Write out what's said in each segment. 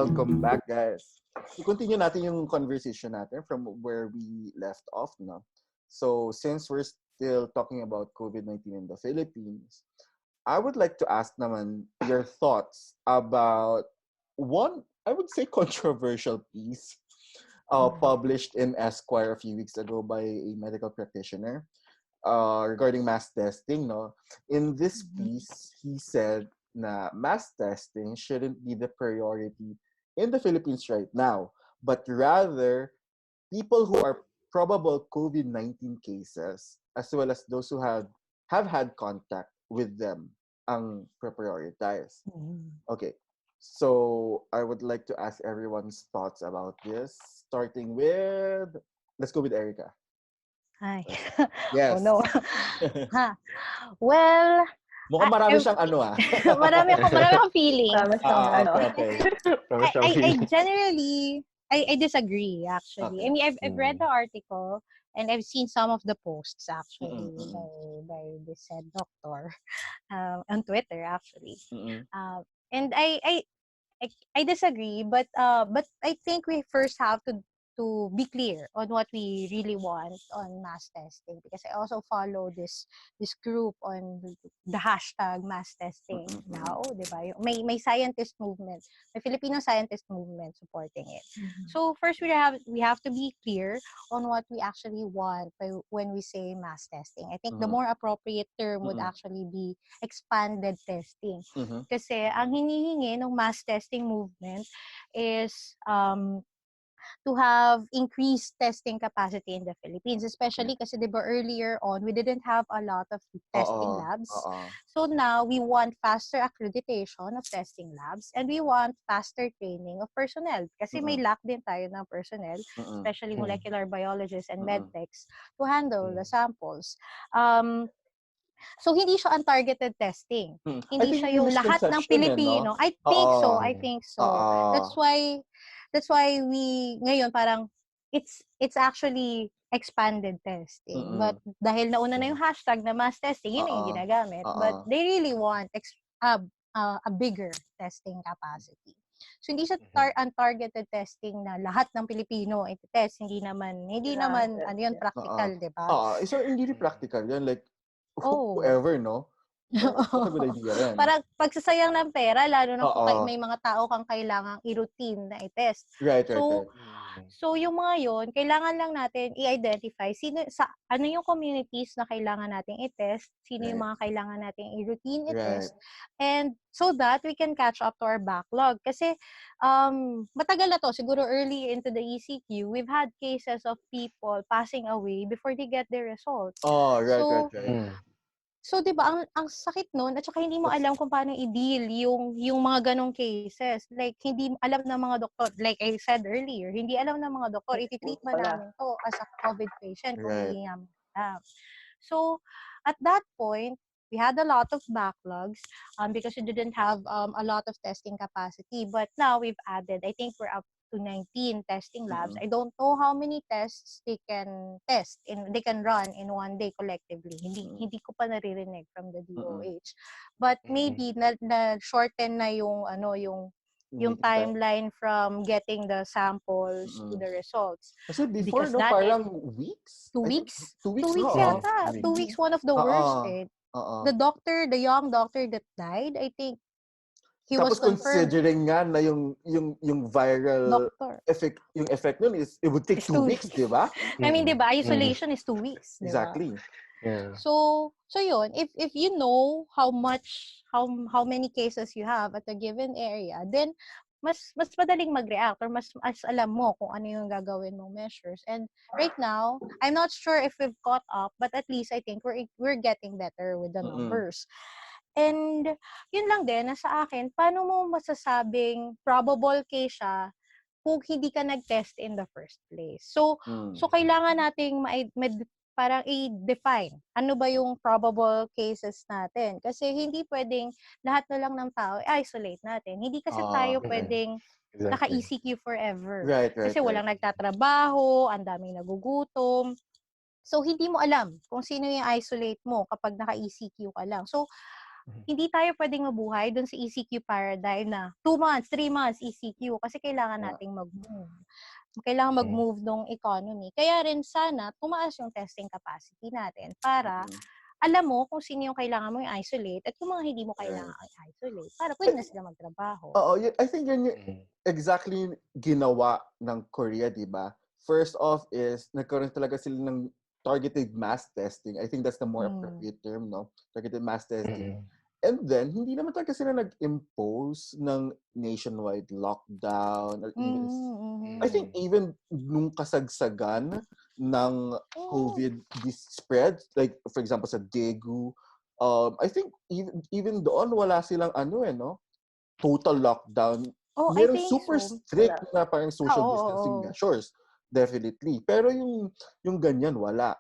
welcome back, guys. I-continue natin yung conversation natin from where we left off, no? So, since we're still talking about COVID-19 in the Philippines, I would like to ask naman your thoughts about one, I would say, controversial piece published in Esquire a few weeks ago by a medical practitioner regarding mass testing, no? In this piece, he said na mass testing shouldn't be the priority in the Philippines right now, but rather people who are probable COVID-19 cases as well as those who have had contact with them ang prioritize. Okay. So I would like to ask everyone's thoughts about this, starting with, let's go with Erica. Hi. Yes. Oh no. Well, Mukhang marami siyang marami akong feelings. Okay. I generally I disagree actually. Okay. I mean I've read the article and I've seen some of the posts actually by this said doctor on Twitter actually. And I disagree, but I think we first have to be clear on what we really want on mass testing, because I also follow this group on the hashtag mass testing now, di ba? May scientist movement, may Filipino scientist movement supporting it. So first we have to be clear on what we actually want when we say mass testing. I think the more appropriate term would actually be expanded testing. Kasi ang hinihingi ng mass testing movement is to have increased testing capacity in the Philippines, especially kasi diba earlier on we didn't have a lot of testing labs. So now we want faster accreditation of testing labs and we want faster training of personnel kasi may lack din tayo ng personnel, especially molecular biologists and medtechs to handle the samples. So hindi siya untargeted testing. Hindi siya yung lahat ng Pilipino. I think so. That's why we ngayon parang it's actually expanded testing. But dahil nauna na yung hashtag na mass testing, yun yung ginagamit. But they really want a bigger testing capacity. So hindi siya untargeted testing na lahat ng Pilipino i-test. Hindi naman ano yun practical, di ba? So hindi rin practical yan, like whoever, no? That's a good idea rin. Parang pagsasayang ng pera, lalo na kung may mga tao kang kailangang i-routine na i-test. Right. So yung mga yon, kailangan lang natin i-identify ano yung communities na kailangan nating i-test, sino yung mga kailangan nating i-routine i-test, and so that we can catch up to our backlog. Kasi matagal na to, siguro early into the ECQ, we've had cases of people passing away before they get their results. Right. So, di ba, ang sakit nun, at saka hindi mo alam kung paano i-deal yung mga ganong cases. Like, hindi alam ng mga doktor, like I said earlier, hindi alam ng mga doktor, iti-treat ba namin to as a COVID patient kung hindi namin alam. So, at that point, we had a lot of backlogs because we didn't have a lot of testing capacity. But now, we've added, I think we're up to 19 testing labs. I don't know how many tests they can run in one day collectively. Hindi ko pa naririnig from the DOH. But maybe na shorten na yung timeline from getting the samples to the results. Kasi before, no, parang weeks? 2 weeks? 2 weeks, 2 weeks yata. 2 weeks, one of the worst. The young doctor that died, I think, he Tapos was confirmed. Considering nga na yung viral effect, yung effect nun is, it would take 2 weeks, di ba? I mean, di ba, isolation is 2 weeks, di ba? Exactly. Yeah. So yun, if you know how many cases you have at a given area, then mas madaling mag-react or mas alam mo kung ano yung gagawin mong measures. And right now, I'm not sure if we've caught up, but at least I think we're getting better with the numbers. And yun lang din, sa akin, paano mo masasabing probable case siya kung hindi ka nag-test in the first place? So kailangan nating parang i-define ano ba yung probable cases natin. Kasi hindi pwedeng lahat na lang ng tao i-isolate natin. Hindi kasi tayo pwedeng naka-ECQ forever. Right. Kasi walang nagtatrabaho, ang daming nagugutom. So, hindi mo alam kung sino yung isolate mo kapag naka-ECQ ka lang. So, hindi tayo pwedeng mabuhay dun sa ECQ paradigm na 2 months, 3 months ECQ kasi kailangan nating mag-move. Kailangan mag-move ng economy. Kaya rin sana tumaas yung testing capacity natin para alam mo kung sino yung kailangan mo i-isolate at yung mga hindi mo kailangan i-isolate para pwede na sila magtrabaho. I think yun yung exactly ginawa ng Korea, di ba? First off is, nagkaroon talaga sila ng targeted mass testing. I think that's the more appropriate term, no? Targeted mass testing. And then, hindi naman talaga sila nag-impose ng nationwide lockdown or even, I think even nung kasagsagan ng COVID spread, like for example sa Daegu, I think even doon wala silang no? Total lockdown. Meron super strict na parang social distancing measures. Definitely. Pero yung ganyan, wala.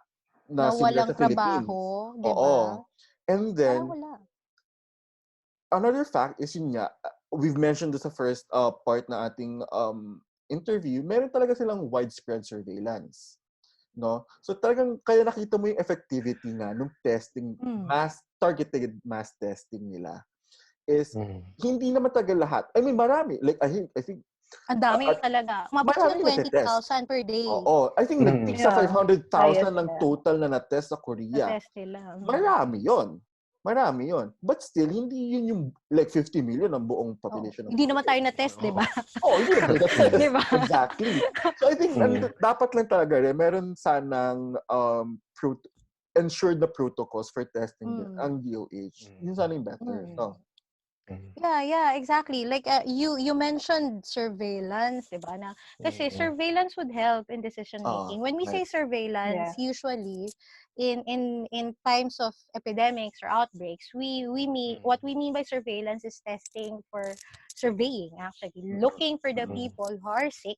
Na similar walang sa Philippines. trabaho, di ba? And then, wala. Another fact is yun nga, we've mentioned this sa first part na ating interview, meron talaga silang widespread surveillance. No? So talagang kaya nakita mo yung effectivity nga nung testing, targeted mass testing nila is hindi naman tagal lahat. I mean, marami. Like, I think ang dami talaga. Umabot ng 20,000 per day. I think nag-peak sa 500,000 ng total na na-test sa Korea. Na-test nila. Marami yon. But still, hindi yun yung like 50 million ang buong population. Hindi naman tayo na-test, di ba? Hindi naman tayo na-test. Diba? Exactly. So I think dapat lang talaga meron sanang ensured na protocols for testing ang DOH. Yun sana yung better. No? Yeah, exactly. Like you mentioned surveillance, diba? Na kasi surveillance would help in decision making. When we say surveillance, usually in times of epidemics or outbreaks, we mean what we mean by surveillance is testing for surveying, actually looking for the people who are sick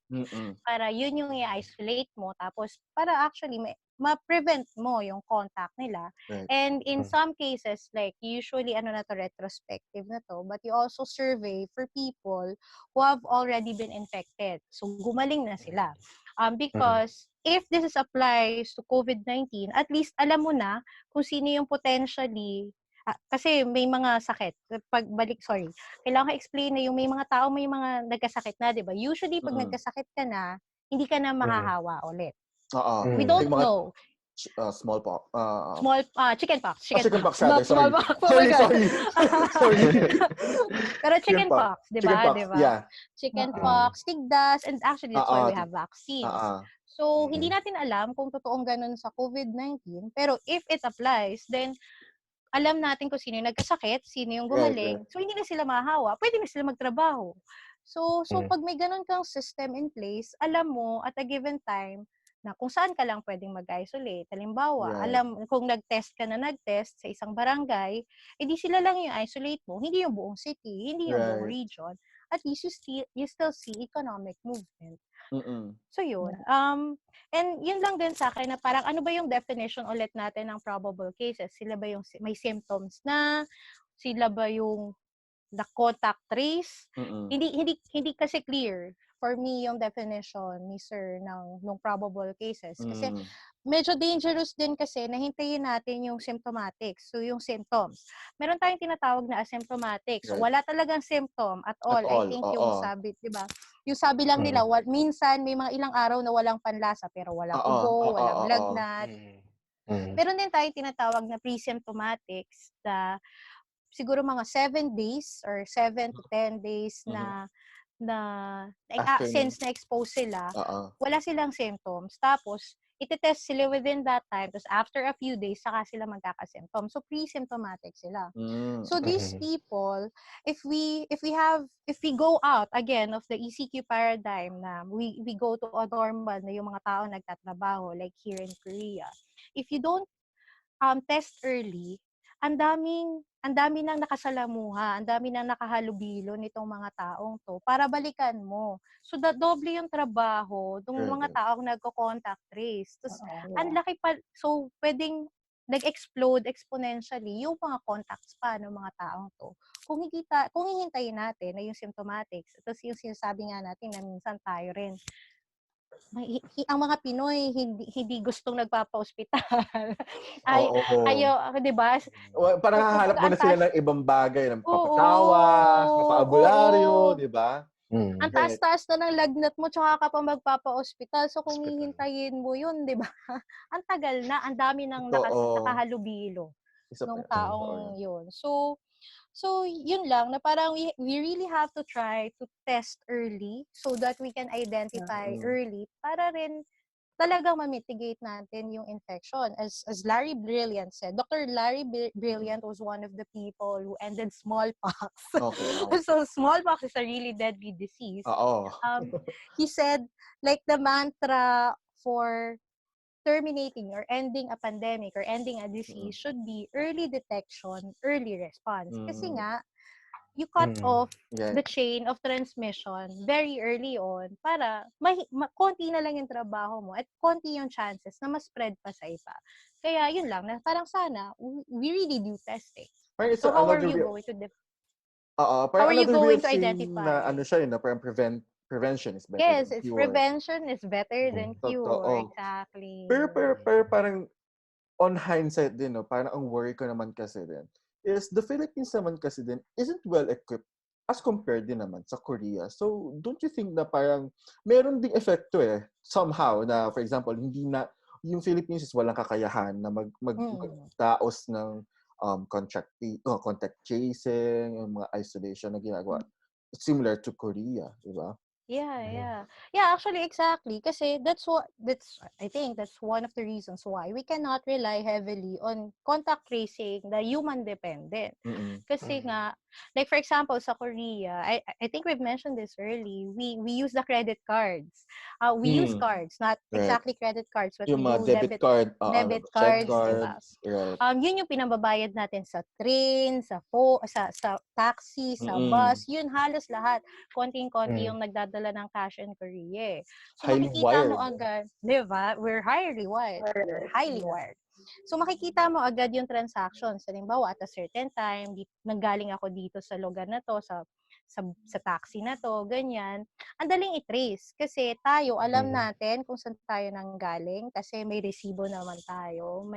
para yun yung i-isolate mo, tapos para actually ma-prevent mo yung contact nila. And in some cases, like usually retrospective na to, but you also survey for people who have already been infected. So gumaling na sila. Because if this applies to COVID-19, at least alam mo na kung sino yung potentially kasi may mga sakit. Kailangan ko explain na yung may mga tao, may mga nagkasakit na, di ba? Usually, pag nagkasakit ka na, hindi ka na mahahawa ulit. We don't know. Smallpox. Chickenpox. Chickenpox. Sorry. Pero chickenpox, di ba? Yeah. Chickenpox, tigdas, and actually that's why we have vaccines. So, hindi natin alam kung totoong ganun sa COVID-19, pero if it applies, then alam natin kung sino yung nagkasakit, sino yung gumaling. So, hindi na sila mahahawa. Pwede na sila magtrabaho. So pag may ganun kang system in place, alam mo at a given time na kung saan ka lang pwedeng mag-isolate. Halimbawa, alam kung nag-test sa isang barangay, edi sila lang yung isolate mo, hindi yung buong city, hindi yung buong region. At least you still see economic movement. So yun. And yun lang din sa akin na parang ano ba yung definition ulit natin ng probable cases? Sila ba yung may symptoms na? Sila ba yung the contact trace? Hindi kasi clear for me yung definition ni Sir ng probable cases. Kasi medyo dangerous din kasi na hintayin natin yung symptomatics. So yung symptoms. Meron tayong tinatawag na asymptomatics. So wala talagang symptom at all. I think yung sabi, 'di ba? Yung sabi lang nila, minsan may mga ilang araw na walang panlasa pero walang ubo, walang lagnat. Meron din tayong tinatawag na pre-symptomatics na siguro mga 7 days or 7 to 10 days na since na-expose sila, wala silang symptoms. Tapos, iti-test sila within that time. Tapos, after a few days, saka sila magkaka-symptoms. So, pre-symptomatic sila. So, these people, if we go out, again, of the ECQ paradigm na we go to a normal na yung mga tao nagtatrabaho, like here in Korea, if you don't test early, ang dami nang nakasalamuha, ang dami nang nakahalubilo nitong mga taong to para balikan mo. So, doble yung trabaho ng mga taong nagko-contact trace. Tapos, ang laki pa, so, pwedeng nag-explode exponentially yung mga contacts pa ng mga taong to. Kung hihintayin natin na yung symptomatics, tapos yung sinasabi nga natin na minsan tayo rin, ang mga Pinoy hindi gustong nagpapa-ospital. Oo. 'Di ba? Parang hahanap mo na sila ng ibang bagay, ng papatawa, papaabularyo, 'di ba? Ang taas-taas na ng lagnat mo tsaka ka pa magpapa-ospital. So kung hihintayin mo 'yun, 'di ba? Ang tagal na, ang dami nang nakahalubilo nung taong 'yun. So, yun lang, na parang we really have to try to test early so that we can identify early para rin talagang ma-mitigate natin yung infection. As Larry Brilliant said, Dr. Larry Brilliant was one of the people who ended smallpox. Okay. So, smallpox is a really deadly disease. He said, like the mantra for terminating or ending a pandemic or ending a disease should be early detection, early response. Kasi nga, you cut off the chain of transmission very early on para konti na lang yung trabaho mo at konti yung chances na ma-spread pa sa iba. Kaya yun lang, na parang sana, we really do testing. So how are you going to how are you going to identify? Na siya yun, parang prevention is better yes, than it's cure. prevention is better than cure. Exactly. Pero parang on hindsight din, no, parang ang worry ko naman kasi din is the Philippines naman kasi din isn't well equipped as compared din naman sa Korea. So, don't you think na parang meron ding epekto somehow na, for example, hindi na yung Philippines is walang kakayahan na magtaos ng contact tracing, yung mga isolation na ginagawa. Similar to Korea, di ba? Yeah, actually, exactly. Kasi I think that's one of the reasons why we cannot rely heavily on contact tracing, the human dependent. Kasi nga, like for example, sa Korea, I think we've mentioned this early, we use the credit cards. We use cards, not exactly credit cards, but yung we do debit cards, diba? Right. Yun yung pinababayad natin sa train, sa taxi, sa bus, yun halos lahat. Konting-konti yung nagdadala ng cash in Korea. So makikita mo agad, di ba? We're highly wired. So makikita mo agad yung transactions. Halimbawa, at a certain time, nanggaling ako dito sa lugar na to, sa taxi na to, ganyan. Ang daling i-trace kasi tayo, alam natin kung saan tayo nanggaling kasi may resibo naman tayo.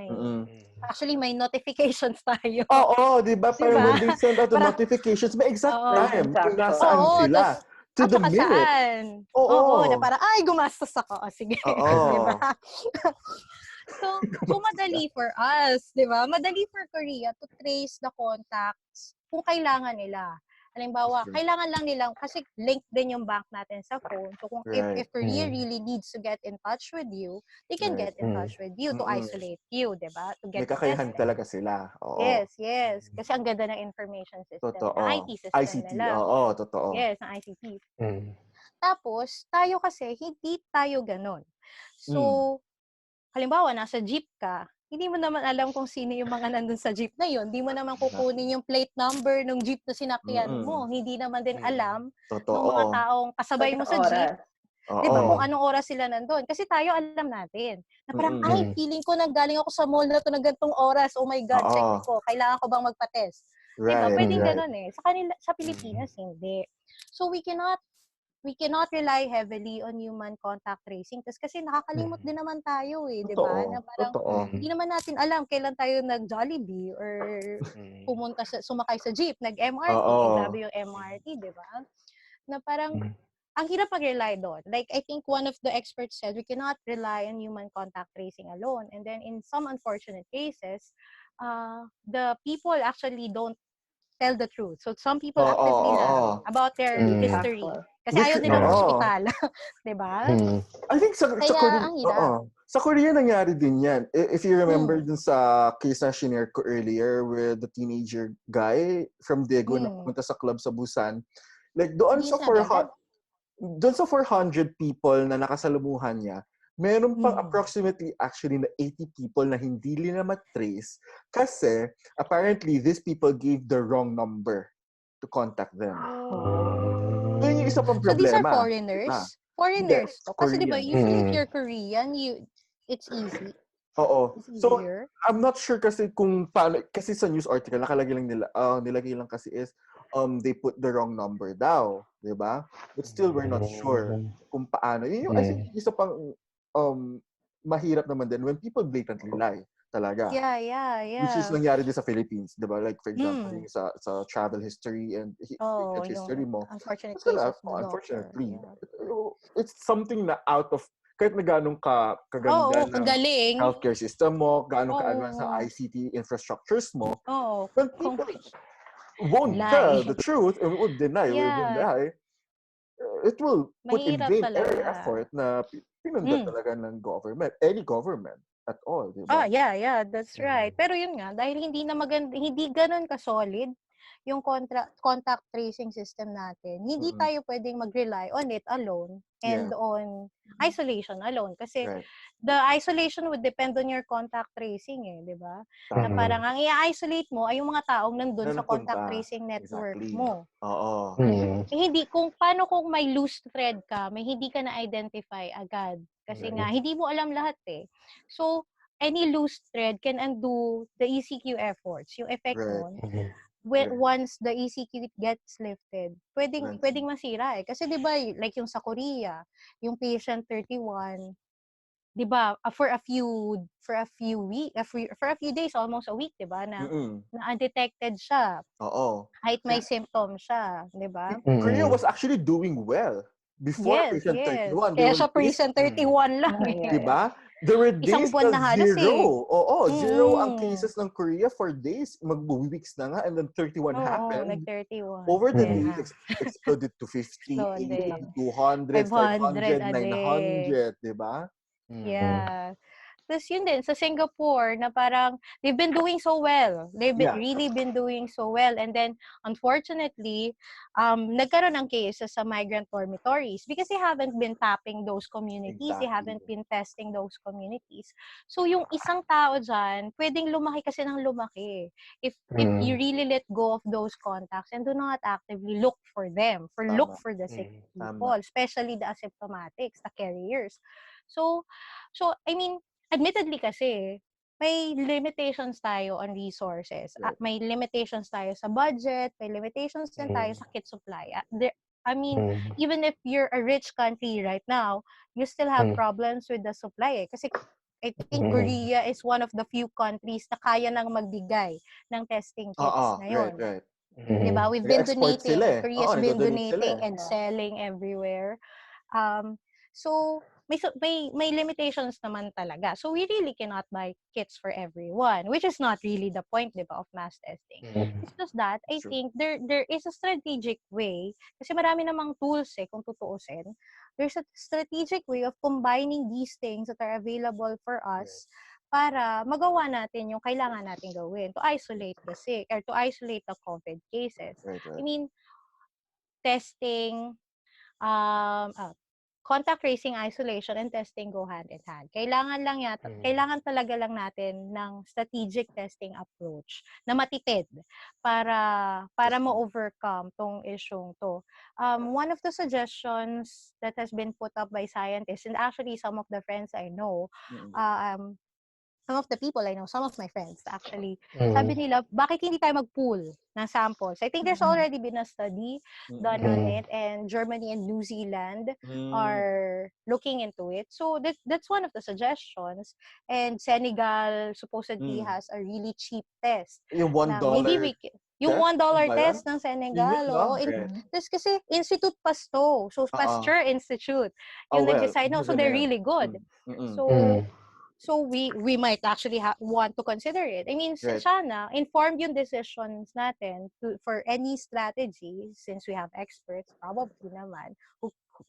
Actually, may notifications tayo. Oo, di ba? Parang when they send out the notifications, may exact time kung nasaan sila. To the minute. Saan. Oo, na parang, gumastos ako. Sige. Diba? So madali for us, di ba? Madali for Korea to trace the contacts kung kailangan nila. Halimbawa, kailangan lang nilang, kasi link din yung bank natin sa phone. So kung if Korea really needs to get in touch with you, they can get in touch with you to isolate you, di ba? To get may kakayahan talaga sila. Oo. Yes. Kasi ang ganda ng information system. Ng IT system ICT, nila. oo, totoo. Yes, ng ICT. Tapos, tayo kasi, hindi tayo ganon. So, halimbawa, nasa jeep ka, hindi mo naman alam kung sino yung mga nandun sa jeep na yun. Hindi mo naman kukunin yung plate number ng jeep na sinakyan mo. Hindi naman din alam ng mga taong kasabay mo sa jeep. Di ba? Kung anong oras sila nandun. Kasi tayo alam natin. Na parang, feeling ko nanggaling ako sa mall na to ng gantong oras. Oh my God, check ko. Kailangan ko bang magpa-test? Di ba? Pwedeng ganun Sa Pilipinas, hindi. So, we cannot rely heavily on human contact tracing kasi nakakalimot din naman tayo di ba? Na parang hindi naman natin alam kailan tayo nag-Jollibee or sumakay sa jeep, nag-MRT, grabe yung MRT, di ba? Na parang ang hirap mag-rely doon. Like, I think one of the experts said, we cannot rely on human contact tracing alone. And then, in some unfortunate cases, the people actually don't tell the truth. So, some people actively lie about their history. Kasi ayaw nila ng ospital. Diba? I think sa Korea, ang hirap. Sa Korea nangyari din yan. If you remember dun sa case na shinare ko earlier with the teenager guy from Daegu na pumunta sa club sa Busan, like doon sa 400 people na nakasalumuhan niya, meron pang approximately actually na 80 people na hindi nila matrace kasi apparently these people gave the wrong number to contact them. Yun yung isa pang problema. So these are foreigners? Foreigners to. Kasi diba, usually if you're Korean, it's easy. Oo. So, I'm not sure kasi kung paano, kasi sa news article, nilagay lang kasi is, they put the wrong number daw, 'di ba? But still we're not sure kung paano. Yun yung I think isa pang mahirap naman din when people blatantly lie talaga. Yeah. Which is nangyari din sa Philippines, 'di ba? Like for example, yung sa travel history and treatment history mo. Unfortunate Kasi cases ng unfortunately, doctor. it's something na out of kahit na ganong kaganda ng kagaling. healthcare system mo, ganong ka-advanced sa ICT infrastructures mo, when people won't tell the truth and would deny or even lie, it will put in vain any effort na pinundan talaga ng government, any government at all, di ba? Yeah, that's right. Pero yun nga, dahil hindi ganun ka-solid yung contact tracing system natin, hindi tayo pwedeng mag-rely on it alone and on isolation alone. Kasi the isolation would depend on your contact tracing di ba? Na parang ang i-isolate mo ay yung mga taong nandun sa contact tracing network mo. Oo. Hindi, paano kung may loose thread ka, may hindi ka na-identify agad. Kasi nga, hindi mo alam lahat So, any loose thread can undo the ECQ efforts, yung effect nun. Once the ECQ gets lifted, pwedeng masira Kasi 'di ba like yung sa Korea, yung patient 31, 'di ba, for a few days, almost a week, 'di ba, na undetected siya. Oo. Kahit may symptoms siya, 'di ba? Korea was actually doing well before patient 31. Kaya siya patient 31 lang 'Di ba? There were days buwan na halos zero. Zero ang cases ng Korea for days. Mag-weeks na nga and then 31 happened. nag-31. Over the days, exploded to 50, 80, 200, 500, 900, 'di ba? Yeah. Tapos yun din, sa Singapore, na parang, they've been doing so well. They've really been doing so well. And then, unfortunately, nagkaroon ng cases sa migrant dormitories because they haven't been tapping those communities. They haven't been testing those communities. So, yung isang tao dyan, pwedeng lumaki kasi ng lumaki. If you really let go of those contacts and do not actively look for them, look for the sick people, especially the asymptomatics, the carriers. So, I mean, admittedly kasi, may limitations tayo on resources. May limitations tayo sa budget, may limitations din tayo sa kit supply. Even if you're a rich country right now, you still have problems with the supply Kasi I think Korea is one of the few countries na kaya nang magbigay ng testing kits ngayon. Right. Diba? We've been donating. Korea's been donating and sila. selling everywhere. So, may limitations naman talaga. So, we really cannot buy kits for everyone, which is not really the point, di ba, of mass testing. It's just that, I think, there is a strategic way, kasi marami namang tools kung tutuusin. There's a strategic way of combining these things that are available for us para magawa natin yung kailangan natin gawin to isolate the sick, or to isolate the COVID cases. I mean, testing, contact tracing, isolation, and testing go hand in hand. Kailangan talaga lang natin ng strategic testing approach na matitid para ma-overcome tong isyung to. One of the suggestions that has been put up by scientists, and actually some of the friends I know, some of the people I know, some of my friends actually, sabi nila, bakit hindi tayo mag-pool ng samples? I think there's already been a study done on it, and Germany and New Zealand are looking into it. So that's one of the suggestions. And Senegal supposedly has a really cheap test. Yung $1 yung $1 test ng Senegal. Tapos kasi Institute Pasteur. So Pasteur Institute. Yung nag-design. So they're really good. So we might actually want to consider it. I mean, sana informed yung decisions natin for any strategy, since we have experts, probably naman,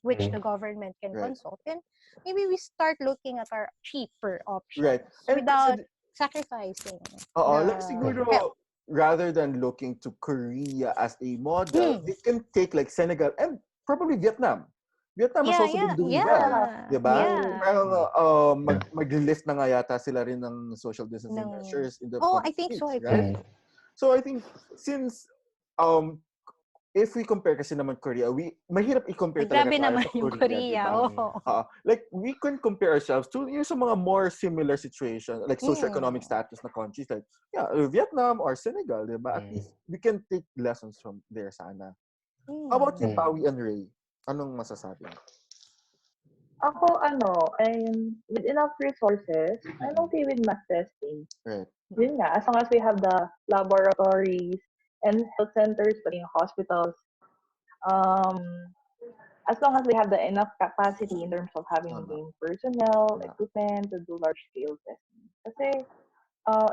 which the government can consult. And maybe we start looking at our cheaper options without sacrificing like siguro, rather than looking to Korea as a model, they can take like Senegal and probably Vietnam. Vietnam has also been doing well. Diba? Parang mag-lift na nga yata sila rin ng social distancing measures in the I think so. right? So I think since if we compare kasi naman Korea, mahirap i-compare talaga Grabe tayo naman sa yung Korea, di Korea. ba? Like, we can compare ourselves to yung sa mga more similar situation, like socioeconomic status na countries, like, Vietnam or Senegal, di ba? At least, we can take lessons from there sana. How about you, Pawi and Ray? Anong masasabi? Ako, with enough resources, I'm okay with mass testing. Right. Yun nga, as long as we have the laboratories and health centers, pati hospitals, as long as we have the enough capacity in terms of having personnel, equipment to do large-scale testing. Kasi,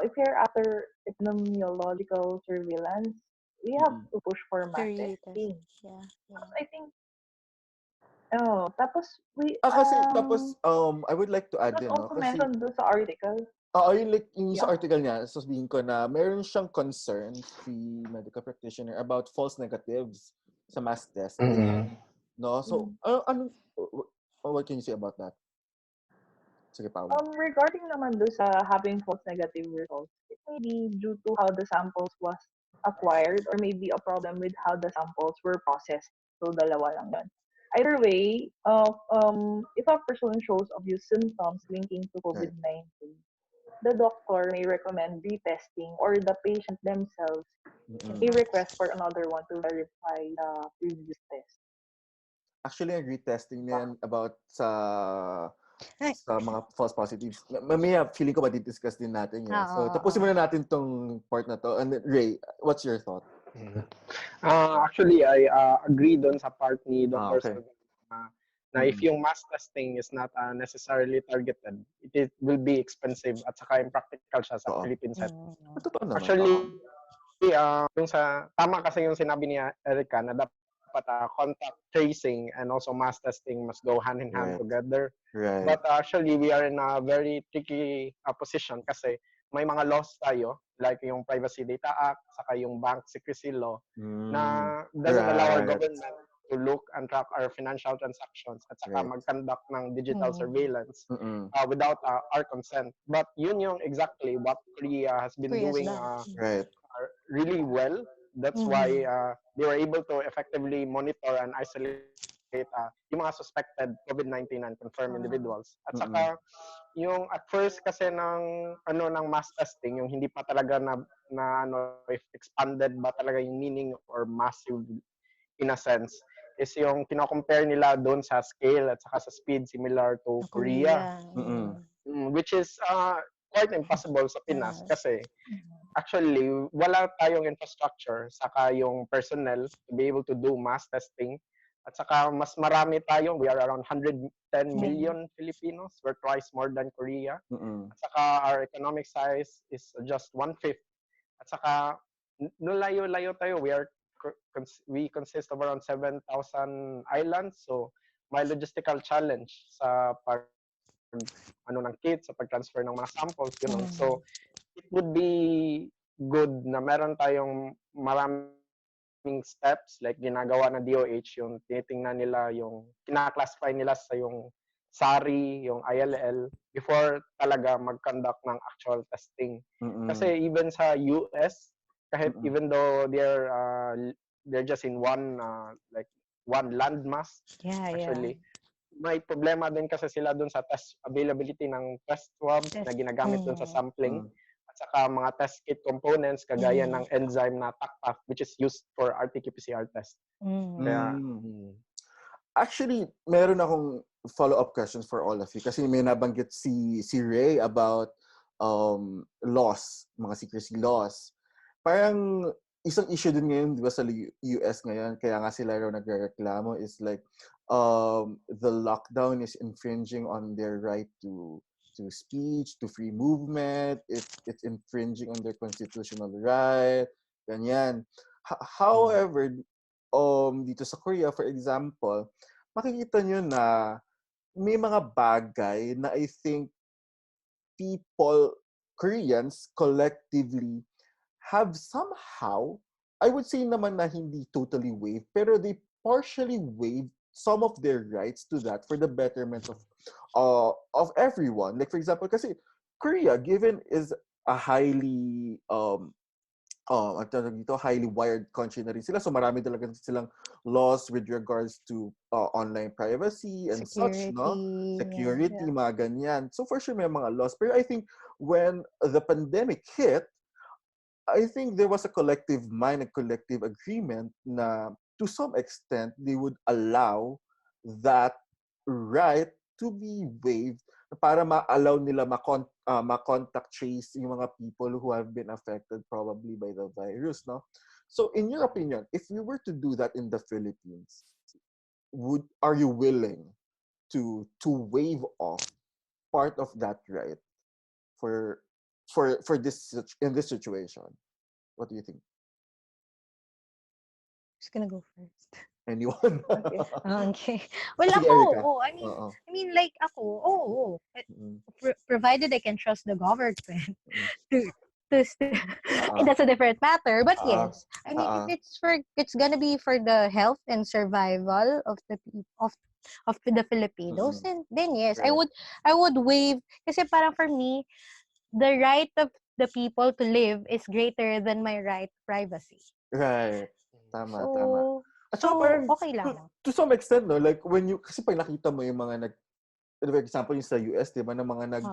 if you're after epidemiological surveillance, we have to push for mass testing. Yeah. I think, tapos I would like to add din, no? Also mentioned doon sa article. Yung sa article niya, sasabihin ko na meron siyang concern si medical practitioner about false negatives sa mass testing. No? So, what can you say about that? Sige, Paula. Regarding naman doon sa having false negative results, it may be due to how the samples was acquired or maybe a problem with how the samples were processed. So, dalawa lang yun. Either way, if a person shows obvious symptoms linking to COVID-19, the doctor may recommend retesting or the patient themselves may request for another one to verify the previous test. Actually, ang retesting niyan about sa mga false positives. Mamaya, feeling ko ma-discuss din natin yan. So, tapusin muna natin tong part na to. And Ray, what's your thought? Actually, I agree doon sa part ni Dr. Salvador na if yung mass testing is not necessarily targeted, it will be expensive at saka impractical siya sa Philippine setting. Actually, yung tama kasi yung sinabi ni Erica na dapat contact tracing and also mass testing must go hand in hand together. Right. But actually, we are in a very tricky position kasi may mga laws tayo, like yung Privacy Data Act, saka yung Bank Secrecy Law, na doesn't allow our government to look and track our financial transactions at saka mag-conduct ng digital surveillance without our consent. But yun yung exactly what Korea has been doing really well. That's why they were able to effectively monitor and isolate yung mga suspected COVID-19 and confirmed individuals. At saka yung at first kasi ng mass testing, yung hindi pa talaga if expanded ba talaga yung meaning or massive in a sense, is yung kino-compare nila doon sa scale at saka sa speed similar to Korea. Which is quite impossible sa Pinas kasi actually wala tayong infrastructure saka yung personnel to be able to do mass testing. At saka mas marami tayo. We are around 110 million Filipinos. We're twice more than Korea. At saka our economic size is just 1/5. At saka layo-layo tayo. We consist of around 7,000 islands. So may logistical challenge sa ng kits, sa pag-transfer ng mga samples. So it would be good na meron tayong maraming steps like ginagawa na DOH, yung tinitingnan nila yung kina-classify nila sa yung SARI, yung ILL before talaga mag-conduct ng actual testing. Kasi even sa US, kahit even though they're just in one landmass, actually may problema din kasi sila dun sa test availability ng test swabs na ginagamit dun sa sampling. Saka mga test kit components kagaya ng enzyme na TACPAF which is used for RT-PCR test. Actually, meron akong follow-up questions for all of you kasi may nabanggit si Ray about laws, mga secrecy laws. Parang isang issue din ngayon, di ba, sa US ngayon, kaya nga sila raw nagrereklamo is like the lockdown is infringing on their right to speech, to free movement, it's infringing on their constitutional right, ganyan. However, dito sa Korea, for example, makikita nyo na may mga bagay na I think Koreans collectively have somehow, I would say naman na hindi totally waived, pero they partially waived some of their rights to that for the betterment of everyone. Like for example, kasi Korea, given is a highly at dito, highly wired country na rin sila. So marami talaga silang laws with regards to online privacy and such, no? Security, mga ganyan. So for sure may mga laws. Pero I think when the pandemic hit, I think there was a collective mind, a collective agreement na to some extent they would allow that right to be waived para ma-allow nila ma-contact trace yung mga people who have been affected probably by the virus, no? So in your opinion, if we were to do that in the Philippines, are you willing to waive off part of that right for this in this situation? What do you think? Who's gonna go first? Anyone? Okay. Well, Sige, ako, Erica. I mean, like ako, provided I can trust the government to that's a different matter. But yes, I mean, if it's gonna be for the health and survival of the of the Filipinos, then yes, I would waive. Kasi parang for me, the right of the people to live is greater than my right to privacy. Right. Tama. At So, parang, okay lang. To some extent, no? Like, when you, kasi pag nakita mo yung mga for example, yung sa US, di ba, na mga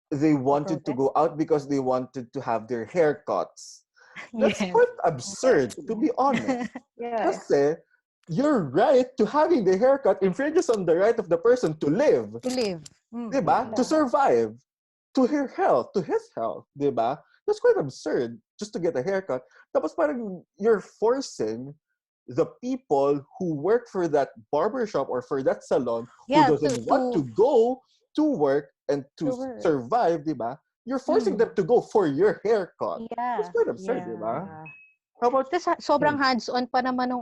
they wanted to go out because they wanted to have their haircuts. That's quite absurd, to be honest. Kasi, your right to having the haircut infringes on the right of the person to live. Di ba? To survive. To her health, to his health, di ba? That's quite absurd, just to get a haircut. Tapos parang you're forcing the people who work for that barbershop or for that salon who doesn't want to go to work and to survive, di ba? You're forcing them to go for your haircut. That's quite absurd, di ba? How about... Sobrang hands-on pa naman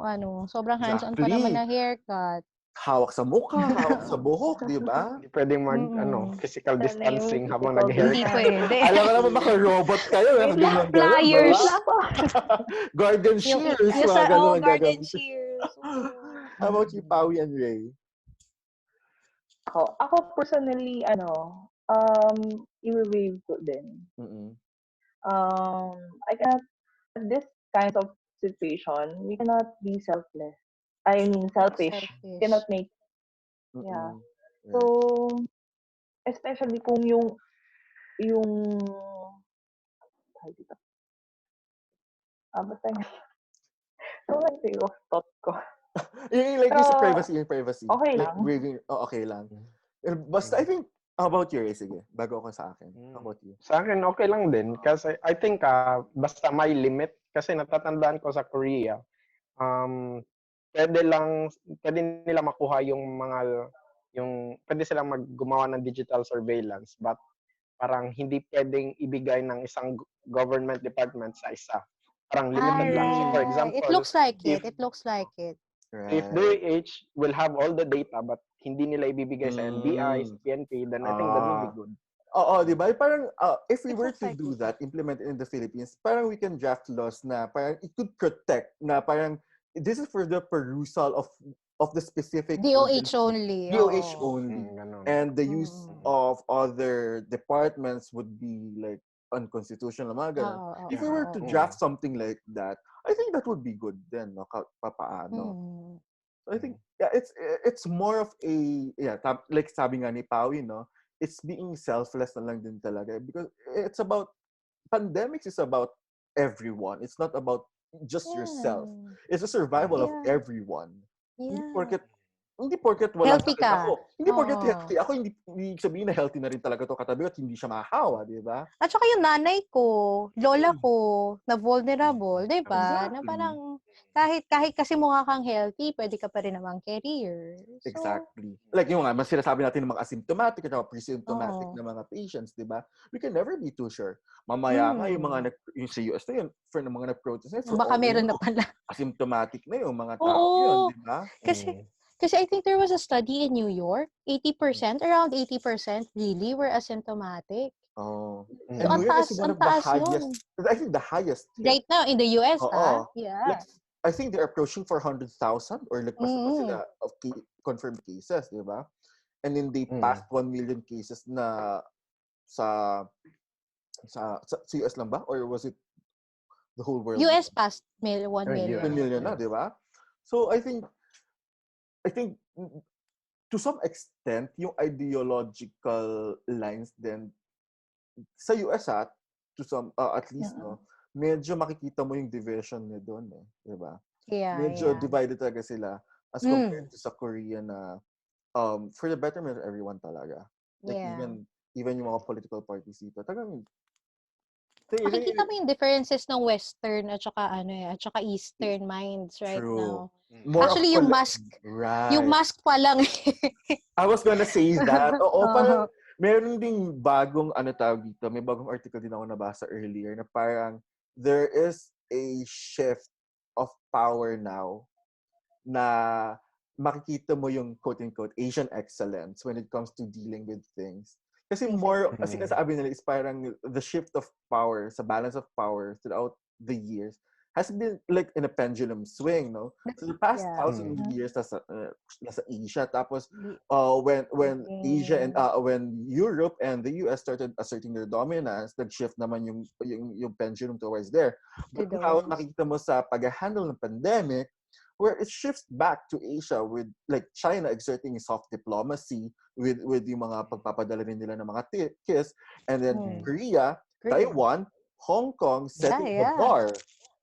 sobrang hands-on pa naman na haircut. Hawak sa mukha, hawak sa buhok, di ba? Hindi pwedeng physical distancing habang nag-haircut. Hindi pwede. Alam mo naman baka robot kayo. Pliers. Garden shears. Garden shears. How about you, Pawi and Rey? Ako personally, i-waive ko din. I cannot, this kind of situation, we cannot be selfish. Cannot make. So, especially kung yung basta yung thought ko. Yung sa privacy. Okay like, lang. Waiving, okay lang. Basta, I think, how about you, Ray? Sige, bago ako sa akin. How about you? Sa akin, okay lang din. Kasi, I think, basta may limit. Kasi natatandaan ko sa Korea, pwede nila makuha pwede silang gumawa ng digital surveillance, but parang hindi pwedeng ibigay ng isang government department sa isa. Parang limited lang. So, for example, it looks like it. If DOH will have all the data, but hindi nila ibibigay sa NBI, sa PNP, then I think that would be good. Di ba? Parang, if we were to do that, implement it in the Philippines, parang we can draft laws na parang it could protect, na parang this is for the perusal of the specific DOH only. DOH only. And the use of other departments would be like unconstitutional, mga ganun. If we were to draft something like that, I think that would be good then, no? Papaano. So I think, it's more of a, like sabi nga ni Pawi, no? It's being selfless na lang din talaga. Because it's about, pandemics is about everyone. It's not about just yourself. It's a survival of everyone. Hindi porket walang healthy sakit ka. ako. Hindi porket healthy ako, hindi sabihin na healthy na rin talaga to katabi at hindi siya mahahawa, di ba? At saka yung nanay ko, lola ko, na vulnerable, di ba? Exactly. Na parang kahit kasi mukha kang healthy, pwede ka pa rin namang carrier. So, exactly. Like yung mas sinasabi natin ng mga asymptomatic at pre-symptomatic na mga patients, di ba? We can never be too sure. Mamaya nga yung mga yung sa US na yun, for ng mga nag-protest na yun, baka meron na pala. Asymptomatic na yung mga tao yun, di ba? Kasi I think there was a study in New York, around 80% really were asymptomatic. So, ang taas nun. I think the highest. Right now, in the US, yeah. Like, I think they're approaching 400,000 or like mas sila of confirmed cases, di ba? And then they passed 1 million cases na sa US lang ba? Or was it the whole world. US passed 1 1 million. million na, di ba? So I think to some extent, yung ideological lines din sa US to some at least no, medyo makikita mo yung division niya doon di ba? Yeah, medyo divided talaga sila as compared to sa Korea na for the betterment of everyone talaga. Like even yung mga political parties dito. Talagang makikita mo yung differences ng Western at saka Eastern minds right now. More actually, yung mask, yung mask pa lang. I was gonna say that. Oo, parang meron ding bagong tawag dito. May bagong article din ako nabasa earlier na parang there is a shift of power now na makikita mo yung quote-unquote Asian excellence when it comes to dealing with things. Kasi more, as sinasabi nila, is parang the shift of power, sa balance of power throughout the years has been like in a pendulum swing, no? So the past 1,000 years nasa Asia, tapos when Asia and when Europe and the US started asserting their dominance, nag-shift naman yung pendulum towards there. But now nakikita mo sa pag-handle ng pandemic, where it shifts back to Asia with like China exerting soft diplomacy with yung mga pagpapadala nila ng mga kiss, and then Korea, Taiwan, Hong Kong setting the bar.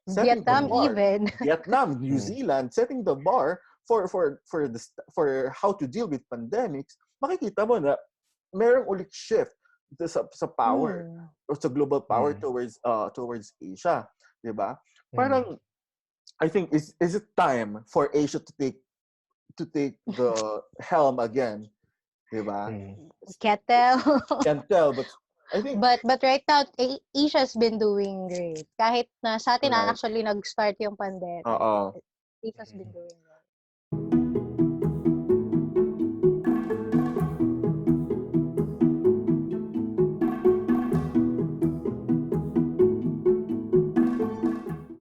Vietnam even. Vietnam, New Zealand setting the bar for how to deal with pandemics. Makikita mo na merong ulit shift sa power or sa global power towards Asia, 'di ba? Parang I think is it time for Asia to take the helm again, diba? Can't tell, but I think. But right now, Asia's been doing great. Kahit na sa atin actually nag-start yung pandemic. Asia's been doing well.